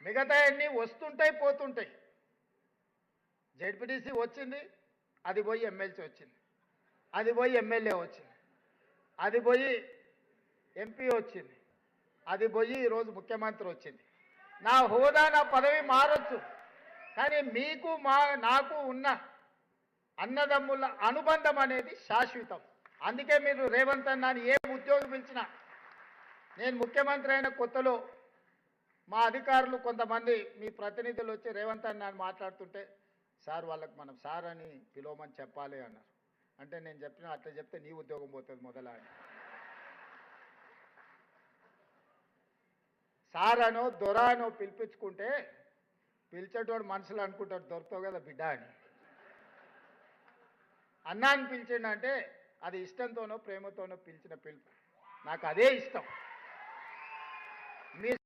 మిగతా అన్నీ వస్తుంటాయి పోతుంటాయి. జెడ్పీటీసీ వచ్చింది, అది పోయి ఎమ్మెల్సీ వచ్చింది, అది పోయి ఎమ్మెల్యే వచ్చింది, అది పోయి ఎంపీ వచ్చింది, అది పోయి ఈరోజు ముఖ్యమంత్రి వచ్చింది. నా హోదా నా పదవి మారొచ్చు, కానీ మీకు నాకు ఉన్న అన్నదమ్ముల అనుబంధం అనేది శాశ్వతం. అందుకే మీరు రేవంత్ అన్నాని ఏ ఉద్యోగం పిలిచినా, నేను ముఖ్యమంత్రి అయిన కొత్తలో మా అధికారులు కొంతమంది మీ ప్రతినిధులు వచ్చి రేవంత్ అన్నాని మాట్లాడుతుంటే, సార్ వాళ్ళకి మనం సార్ అని పిలవమని చెప్పాలి అన్నారు. అంటే నేను చెప్పిన అట్లా చెప్తే నీ ఉద్యోగం పోతుంది మొదల అని. సార్ అనో దొర అనో పిలిపించుకుంటే పిలిచేటోడు మనసులో అనుకుంటాడు దొరుకుతావు కదా బిడ్డ అని. అన్నాన్ని పిలిచిండంటే అది ఇష్టంతోనో ప్రేమతోనో పిలిచిన పిలుపు. నాకు అదే ఇష్టం. మీ